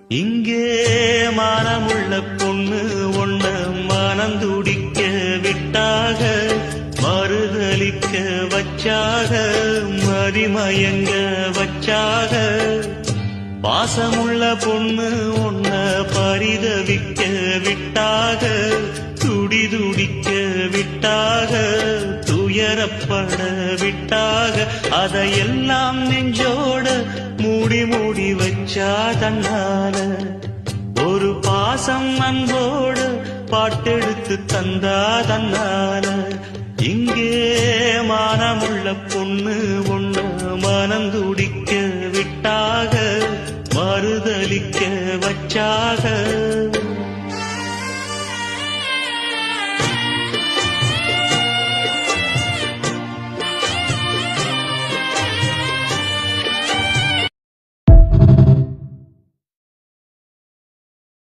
இங்கே மானமுள்ள பொண்ணு ஒண்ண மனந்துடிக்க விட்டாக, மறுதலிக்க வச்சாக, மதிமயங்க வச்சாக. பாசமுள்ள பொண்ணு ஒண்ண பரிதவிக்க விட்டாக, துடிதுடிக்க விட்டாக, துயரப்பட விட்டாக. அதையெல்லாம் நெஞ்சோட மூடி மூடி வச்சா தன்னால, ஒரு பாசம் அன்போடு பாட்டெடுத்து தந்தா தன்னால. இங்கே மானமுள்ள பொண்ணு ஒண்ணு மனந்துடிக்க விட்டாக, மறுதலிக்க வச்சாக.